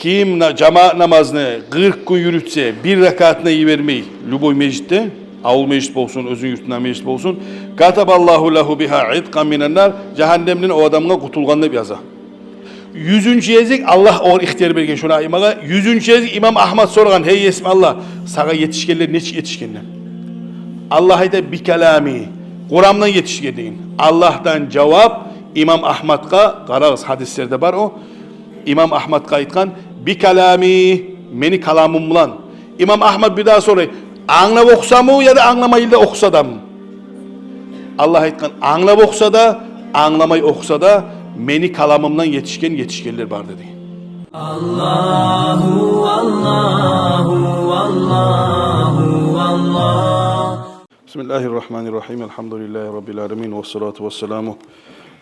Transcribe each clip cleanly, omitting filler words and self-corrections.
Kim cemaat namazını 40 gün yürütse bir rekatına iyi vermeyi, Luboy meclitte, avul meclis olsun, özün yurtundan meclis olsun, kataballahu lehu biha itqan minennar, cehennemden o adamına kutulganını yaza. 100. yezik Allah o ihtiyar bergen şuna aymaga. 100. yezik İmam Ahmad sorgan, hey esmallah, sağa yetişkenler ne yetişkenler? Allah ayda bir kelami, Kur'an'dan yetişken deyin. Allah'tan cevap İmam Ahmad'a, qarağız hadislerde var o. İmam Ahmad'a aytkan, bir kelami, meni kalamım bilan. İmam Ahmad bir daha soruyor, anlap okusa mı ya da anlamayı da okusa da mı? Allah aytkan, anlap okusa da, anlamayı okusa da, meni kalamımdan yetişkenler var dedi. Allahu Allahu Allahu Allah. Bismillahirrahmanirrahim. Elhamdülillahi Rabbil alemin. Ve salatu ve selamu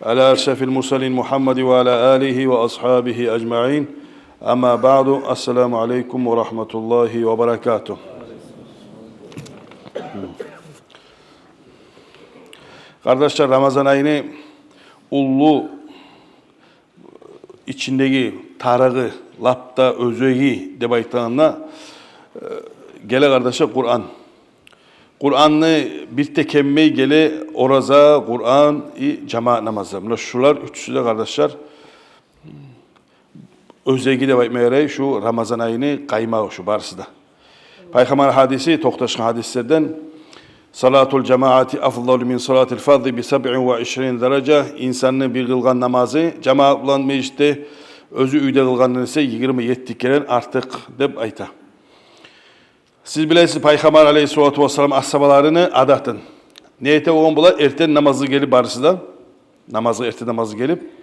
ala ersefil mursalin Muhammed ve ala alihi ve ashabihi ecma'in. Ama ba'du. Esselamu aleyküm ve rahmetullahi ve berekatuh. Kardeşler, Ramazan ayını ullu içindeki tarağı, lapta, özögi deb aytkanına gele kardeşler Kur'an. Kur'an'ı bir tek emmey gele oraza, Kur'an, cemaat namazı. Bunlar şular üçüsü de kardeşler özögi deb aytmaya şu Ramazan ayını kaymağı şu barısı da. Peygamber hadisi, toxtaşkın hadislerden salatul cemaati afdalu min salatil fardhi bi 27 derece. İnsanın bir kılgan namazı cemaat bilan meclisde özü uyda kılgandan ise 27 kere artık deb ayta. Siz bilesiz Peygamber aleyhissalatu vesselam ashabalarını adatın. Neyete oğun bula erten namazı gelip barısı da erten namazı gelip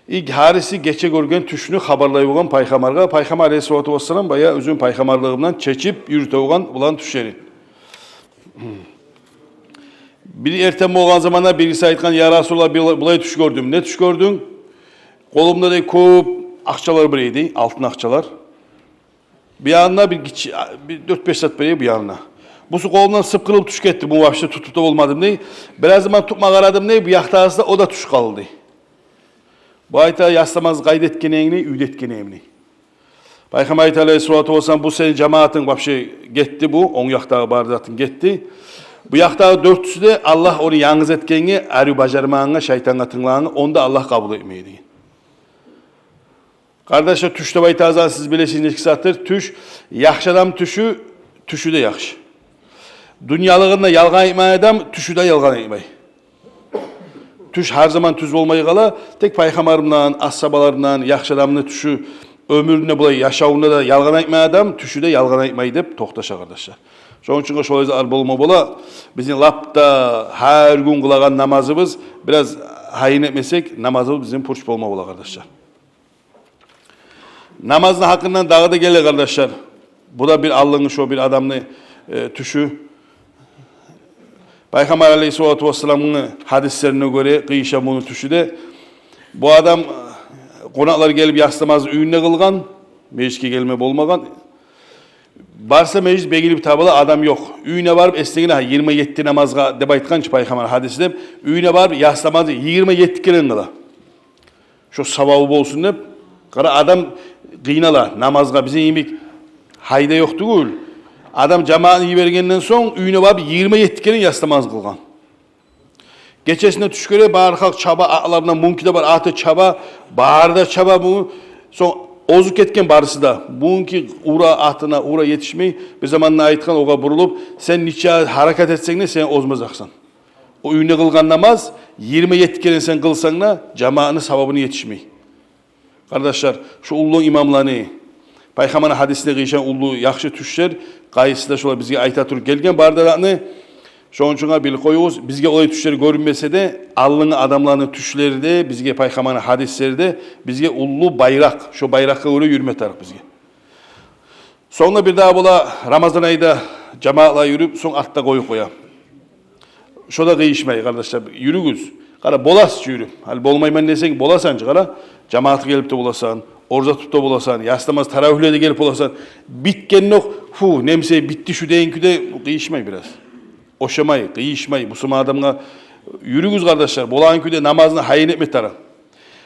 ilk harisi geçe görgen tüşünü haberlayıp oğun Peygamber'e Peygamber aleyhissalatu vesselam bayağı özün Peygamberliğinden çeçip yürüte oğun bulan tüşerin. Bir erten olan zamanda birisi aytkan, ya Resulallah bulay tuş gördüm. Ne tuş gördün? Kolumda da köp akçalar bireydi, altın akçalar. Bir yanına bir 4-5 saat bireydi bir yanına. Bu su kolumdan sıpkırılıp tuş gitti. Bu vapşta tutup da olmadım ne? Biraz zaman tutmak aradım ne? Bu yaktağızda o da tuş kaldı. Bu ayta yaslamaz kaydetkeneyini, üydetkeneyini. Peygamber aleyhissalatu vesselam bu senin cemaatin vapşta gitti bu. On yaktağı bardağın gitti. Bu yaktağı dörtüsü de Allah onu yalnız etkeni, arı bacarmağına, şeytana tınlağına, onu da Allah kabul etmeydi. Kardeşler, tüşte baytazan siz bilesiniz 2 saattir. Tüş, yaxşı adam tüşü de yaxşı. Dünyalığında yalgan etmeyen adam, tüşü de yalgan etmeyi. Tüş her zaman tüz olmayı kala, tek peygamberimden, ashabalarından, yaxşı adamını tüşü, ömründe bulay, yaşavında da yalgan etmeyen adam, tüşü de yalgan etmeyi deyip toxtaşa kardeşler. Şunun için şöyle ar bolma bola, bizim lapta her gün kılagan namazımız biraz hayin etmesek namazımız bizim purç bolma bola kardeşler. Namazın hakkından dağı da gelir kardeşler. Bu da bir Allah'ın şu bir adamını tüşü. Peygamber aleyhissalatu vesselam'ın hadislerine göre kıyışa bunu tüşü de bu adam konaklar gelip yaslamaz üyünde kılgan, mecliske gelme bolmagan. Barsa meclis begilip tabıla adam yok. Üyüne varıp esnegine 27 namazga deb aytkançı Peygamber hadisi deb. Üyüne varıp yaslamazı 27 kere kıla. Şu savabı olsun deb. Kara adam kıynala namazga bize yemek hayda yok değil. Adam cemaatini yibergenden son üyüne varıp 27 kere yaslamaz kılgan. Geçesinde tuş göre bağır halk çaba ağlarından mumkide var atı çaba bağırda çaba bu son ozuk etken barısı da, bununki uğra yetişmeyi bir zamanla aytkan oğa burulup, sen niçe hareket etsen ne sen ozmazaksan. O üyüne kılgan namaz, 27 kere sen kılsan da, cemaatinin savabını yetişmeyi. Kardeşler, şu ullu imamlarını, Peygamber'in hadisine kıyışan ullu yakşı tüşler, kayısı da şöyle bizge aytatır gelgen bardalarını, şunun için bil koyuyoruz, bizge olay tüşleri görünmese de, Allah'ın adamlarının tüşleri de, bizge Peygamber'in hadisleri de, bizge ullu bayrak, şu bayrakla öyle yürüme taraf bizge. Sonra bir daha bula Ramazan ayında cemaatla yürüp, son altta koya. Şu da kıyışmayı kardeşler, yürügüz. Kara bolas yürü. Hal bolmayman desen bolasan kara, cemaatı gelip de bolasan, orza tutup da bolasan, yaslamaz taravühle de gelip bolasan, bitken yok, nemse bitti şu deyinkü de kıyışmayı biraz. Oşamayı, kıyışmayı, Müslüman adamına yürügüz kardeşler. Bolan küde namazını hayin etme taraf.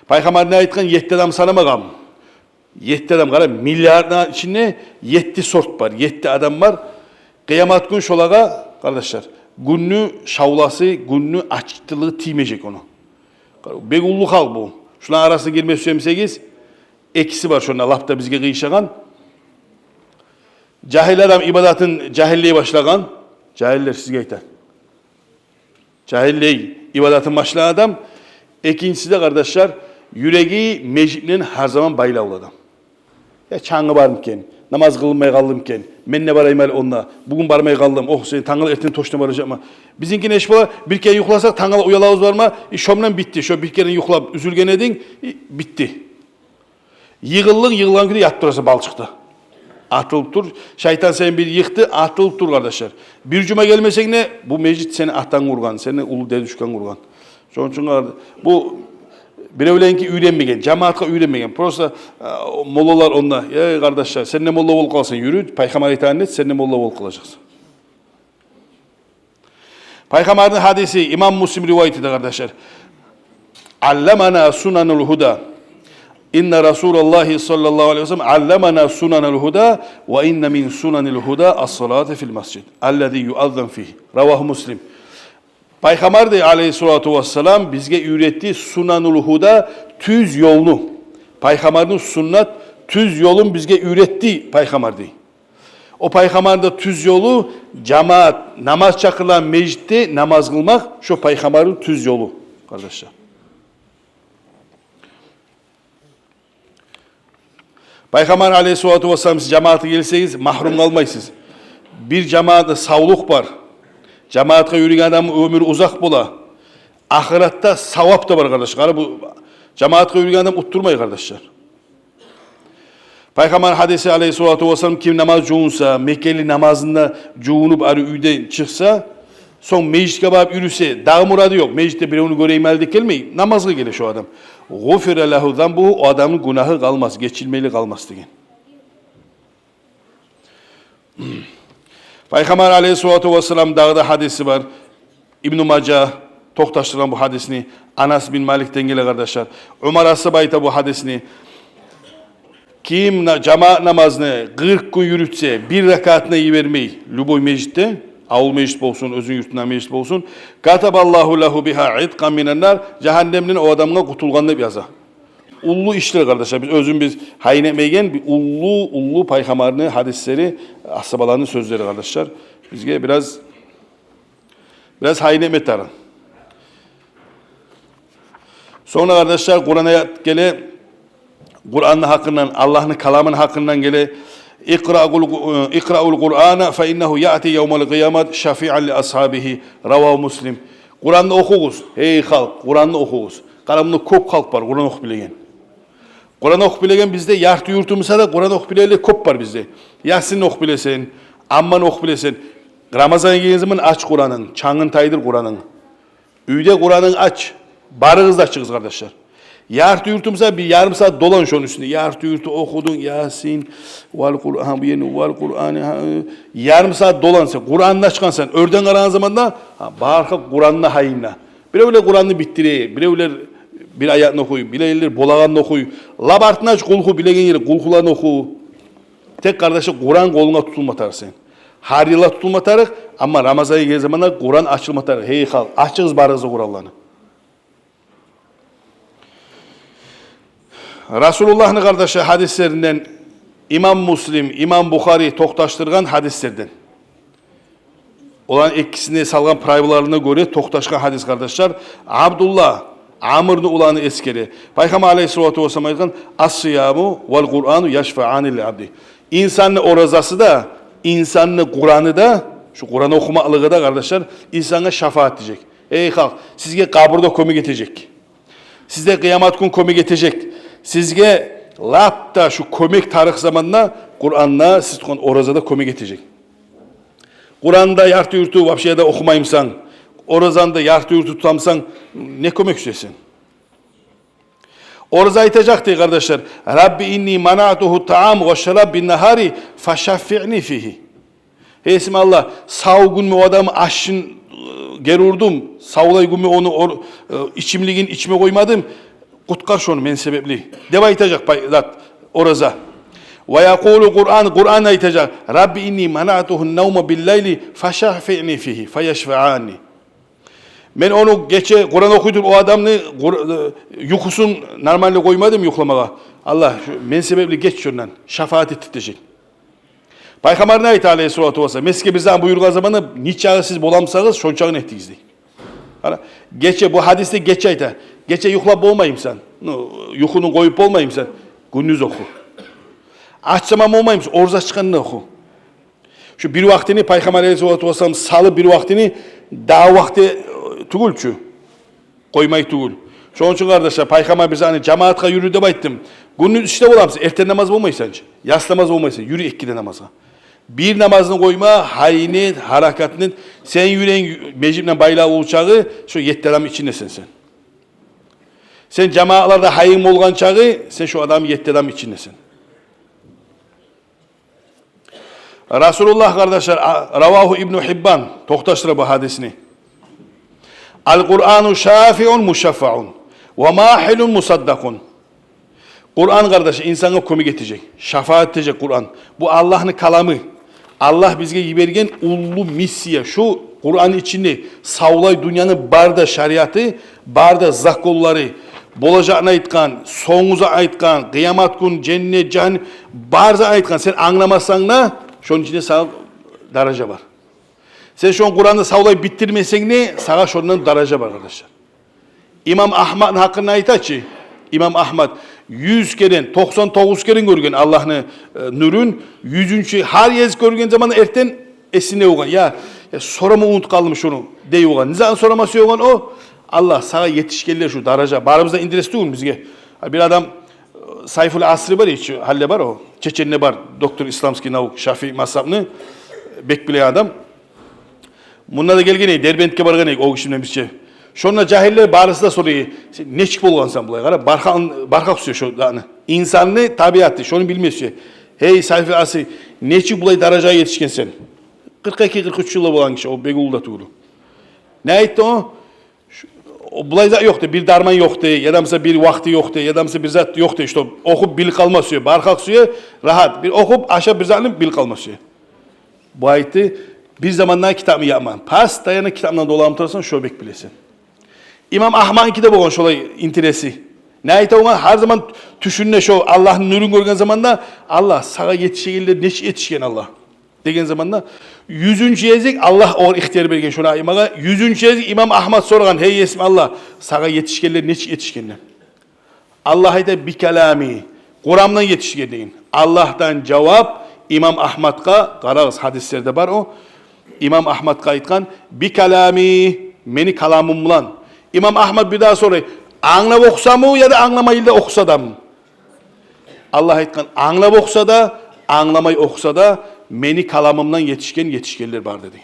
Peygamber ne aytkan 7 adam sanamagam. Yetti adam kara milyardan içinde yetti sort var. Yetti adam var. Kıyamet gün şolaga kardeşler. Günlü şavlası, günlü açıklığı tiymeyecek onu. Begullu hal bu. Şuna arası girmez 28. Ekisi var şuna lafta bizge kıyışagan. Cahil adam ibadatın cahilliğe başlagan. Cahiller sizge aytar. Cahilliği ibadatın başlayan adam. İkincisi de kardeşler yüreği meclinin her zaman bayla ol adam. Ya çaڭı barımken, namaz kılmaya kaldımken, men ne barayım onunla, bugün barmaya kaldım, oh sen taڭıl ertene toşuna baracak mı? Bizinkine eş bola, bir kere yuklasak taڭıl uyalağız var mı? Şomdan bitti, şu bir kere yuklap üzülgen edin, bitti. Yığılan günü yattı orası balçıkta. Atılıp dur, şeytan seni bir yıktı, atılıp dur kardeşler. Bir cuma gelmesek ne? Bu meclis seni attan kurgan, seni ulu dedüşkan kurgan. Onun için bu birevlenki üylenmegen, cemaatka üylenmegen. Prosta mollalar onunla, ya kardeşler sen ne molla ol kalsın yürü, Peygamber itaat et, sen ne molla ol kalacaksın. Peygamberin hadisi İmam Müslim rivayeti de kardeşler. Allamana sunanul huda. İnne Resulullah sallallahu aleyhi ve sellem allamana sunanul huda ve inne min sunanil huda as-salatu fil mescid. Allazi yu'azzan fihi. Ravahu Müslim. Peygamber de aleyhissalatu vesselam bizge ürettiği sunanul huda tüz yolunu. Peygamberin sünnet tüz yolun bizge ürettiği peygamber değil. O peygamberin de tüz yolu cemaat namaz çakılan meclitte namaz kılmak şu peygamberin tüz yolu kardeşler. Peygamber aleyhissalatu vesselam siz cemaate gelseniz mahrum kalmayısınız. Bir cemaatte sağlık var. Cemaatka yürüyen adam ömür uzak bola. Ahirette savap da var kardeşler. Bu cemaatka yürüyen adam utturmayı kardeşler. Peygamber hadisi aleyhissalatu vesselam kim namaz cuğunsa, Mekkeli namazında cuğunup arı üyden çıksa, son meclise bağıp yürüse, dağ muradı yok. Mecliste bir onu göreyim elde gelmeyi, namazlı gelir şu adam. Gufire lehu zambuhu, o adamın günahı kalmaz, geçilmeli kalmaz diye. Peygamber aleyhissalatu vesselam dağda hadisi var. İbn-i Maca toktaştıran bu hadisini. Anas bin Malik'ten gele kardeşler. Ömer As-Sabayta bu hadisini. Kim cemaat namazını 40 gün yürütse bir rekatına iyi vermeyi Luboy meclitte, avul meclis olsun, özün yurtundan meclis olsun. Kataballahu lehu biha itqan minennar. Cehennemden o adamına kutulganını yaza. Ullu işler kardeşler. Biz haynemeygen bir ullu peygamberin hadisleri, ashabalarının sözleri kardeşler. Bizge biraz haynemet tarın. Sonra kardeşler Kur'an'a gele Kur'an'ın hakkından, Allah'ın kalamının hakkından gele İkra'ul Kur'ana fe innehu ya'ti yevmel kıyamet şafi'an li ashabihi. Ravahu Müslim. Kur'an'da okuyuz. Hey halk, Kur'an'da okuyuz. Karamında çok halk var, Kur'an okuyup bilegen. Kur'an okuyup bilegen bizde, yartı yurtumuzda da Kur'an okuyup bilegen çok var bizde. Yasin okuyup bilesen, Amman okuyup bilesen. Ramazan geldiği zaman aç Kur'an'ın, çangın taydır Kur'an'ın. Üyde Kur'an'ın aç, barığız da açığız kardeşler. Yartı yurtumuzda bir yarım saat dolan şunun üstünde. Yartı yurtu okudun, Yasin, vel Kur'an, bu yeni vel Kur'an. Yarım saat dolan sen, Kur'an'da çıkan sen. Örden karan zamanda, barka Kur'an'la hayinla. Birevler Kur'an'ı bittireyim, birevler bir ayetini okuyu, birevler bolağanını okuyu. Labartını aç kulku, bilegen yeri kulkularını oku. Tek kardeşi Kur'an koluna tutulmatar sen. Her yıla tutulmatarık ama Ramazan'a geldiği zamanda Kur'an açılmatarık. Hey hal, açığız barızı Kur'an'larını. Resulullah'ın kardeşi hadislerinden İmam Müslim, İmam Bukhari toktaştırgan hadislerden. Olan ikisini salgan prayvalarına göre toktaşkan hadis kardeşler. Abdullah, Amr'ın ulanı eskeri. Peygamber aleyhissalatu vesselam aytgan as-siyamu vel Kur'anu yeşfa'anil abdi. İnsanın orazası da, insanın Kur'an'ı da, şu Kur'an okumalığı da kardeşler insana şefaat edecek. Ey halk, sizge kaburda komi getirecek. Sizde kıyamet gün komi getirecek. Sizge lapta şu komik tarih zamanında Kur'an'la siz orazada komi getirecek. Kur'an'da yartı yurtu vapşiyada okumayımsan, orazanda yartı yurtu tutamsan ne komik süresin? Orada aytacak diye kardeşler. Rabbi inni mana'tuhu ta'am ve şarab bin nahari faşaffi'ni fihi. Heysim Allah sağ gün mü o adamı aşın gerurdum. Sağlay gün mü onu içimliğin içime koymadım. Kutkar şunu men sebepli. Deva aytacak zat. oraza. Ve yekulu Kur'an aytacak. Rabbi inni mana'tuhun nevme billeyli feşahfi'ni fihi feyeşfe'ani. Ben onu gece Kur'an okuyordum o adamını yukusun normalde koymadım yuklamaya. Allah men sebeple geç şundan şefaat ettirecek. Peygamber ne ayet aleyhissalatu vesselam? Meske bizden buyurgan zamanı niçağı siz bolamsanız şonçağın ettiğiniz değil. Geçe bu hadiste geç ayta. Geçe yuklap olmayayım sen. Yukunu koyup olmayayım sen. Gündüz oku. Açsamam olmayayım sen. Orza çıkanını oku. Şu bir vaktini Peygamber aleyhissalatu vesselam salı bir vaktini daha vakti tugulçu. Koymayı tugul. Şunun için kardeşler Peygamber bize hani cemaatka yürü de bayttim. Gündüz işte olamsın. Erten namaz olmayı sence. Yas namaz olmayı sence. Yürü ikkide namaza. Bir namazını koyma, hayni, harakatının, sen yüreğin mecibden baylağı uçağı, şu yetti adam içindesin sen. Sen cemaatlarda hayın olgan çağı, sen şu adam yetti adam içindesin. Resulullah kardeşler, Ravahu İbn-i Hibban, toktaştır bu hadisini. Al-Kur'anu şafi'un muşaffa'un ve mahilun musaddakun. Kur'an kardeş insana komik edecek, şefaat edecek Kur'an. Bu Allah'ın kalamı. Allah bizge gibergen ullu missiye. Şu Kur'an içinde savlay dünyanın barda şeriatı, barda zakolları, bolacağına aytkan, sonuza aytkan, kıyamet gün, cennet, cehennem, barza aytkan. Sen anlamazsan da şunun içinde sana daraja var. Sen şu Kur'an'da savlay bitirmesen ne? Sana şundan daraja var arkadaşlar. İmam Ahmad'ın hakkında aytaçı. İmam Ahmad 100 kere, 99 kere görgen Allah'ın nurun, 100. her yez görgen zaman erten esine olgan. Ya soramı unut kalmış şunu dey olgan. Nizan soraması olgan o? Allah sana yetişkenler şu daraja. Barımızda indiresi değil mi bizge? Bir adam Sayful Asri var ya, halle var o. Çeçenine var. Doktor İslamski Navuk Şafii Masabını bekbile adam. Bunlar da gelgene Derbent'e bargane o kişiden bir şey. Şonla cahiller barısı da soruyor. Ne çık bolgansan bulay gara barka kusuyor şu dağını. İnsanlı tabiatı şunu bilmiyor. Hey Sayful Asri ne çık bulay daracaya yetişken sen. 42-43 yılda bolan kişi o Begul'da tuğlu. Ne etti o? O bulayda yoktu, bir darman yoktu, ya da mesela bir vakti yoktu, ya da mesela bir zat yoktu. İşte okup bil kalmaz suyu, barkak suyu rahat. Bir okup aşağı bir zatın bil kalmaz suyu. Bu ayeti bir zamanlar kitabı yapman. Pas dayanık kitabından dolamtırırsan şöbek bilesin. İmam Ahmad'ın kitabı olan şolay interesi. Ne ayeti ona her zaman düşünne şu Allah'ın nurunu görgen zamanda Allah sana yetişegeller ne yetişken Allah. Degen zamanda 100. yezik Allah or ihtiyar bergen şuna imama 100. yezik İmam Ahmad sorgan hey yesmi Allah sana yetişkenler ne yetişkenler. Allah ayda bir kelami Kur'an'dan yetişken deyin. Allah'tan cevap İmam Ahmad'a qarağız hadislerde var o. İmam Ahmad'a aytkan bir kelami meni kalamım bilan. İmam Ahmad bir daha soruyor. Anlap okusa mı ya da anlamayı da okusa da mı? Allah aytkan anlap okusa da anlamayı okusa da meni kalamımdan yetişkenler var dedi.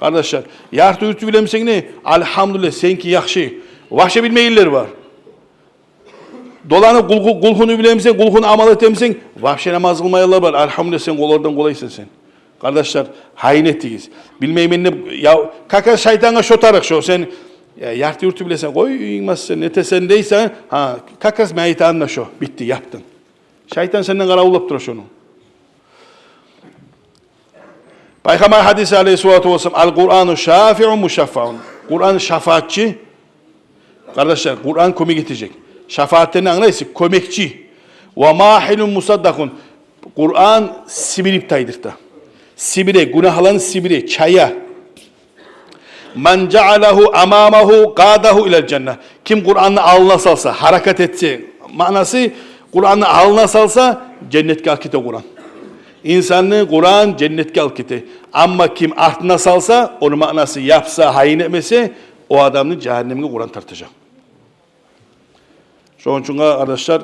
Kardeşler, yartı ürtü bilemsen ne? Elhamdülillah senki yakşı. Vahşe bilmeyiller var. Dolanıp kulhunu bilemsen, kulhunu amal etemsen, vahşe namaz kılmayanlar var. Elhamdülillah sen kollardan kolaysın sen. Kardeşler, hain ettiyiz. Bilmeyim ne, ya kaka şeytana şotarık şu, sen yartı ürtü bilesen, koy inmez sen, netesen deysen, ha, kakas meytanla şu, bitti, yaptın. Şeytan senden karavullap durur şunu. Peygamber hadisi aleyhissalatu vesselam Al-Kur'anu şafi'un muşaffa'un. Kur'an şefaatçi. Kardeşler Kur'an komik edecek. Şefaatlerini anlayısın komekçi. Ve mahilun musaddakun. Kur'an sibirip taydırta. Sibire, günahların sibire, çaya. Men cealehu amamahu qadahu ilel cennet. Kim Kur'an'ı alnına salsa, hareket etse, manası Kur'an'ı alnına salsa cennetke akite Kur'an. İnsanlığı Kur'an cennetke alkite. Ama kim ahtına salsa, onun manası yapsa, hain etmese, o adamın cehennemine Kur'an tartacak. Şunun için arkadaşlar,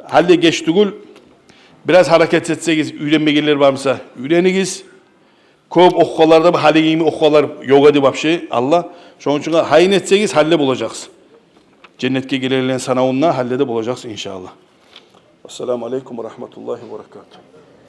halde geçtiğül, biraz hareket etseniz, öğrenmeyenler varsa, öğreniniz. Köp okukalarda bu halini okukalar yok edip vapşe Allah. Şunun için hain etseniz, halle bulacaksın. Cennetke gelirlerin sana onunla, halle de bulacaksın inşallah. Esselamu Aleyküm ve Rahmetullahi ve Berekatuhu.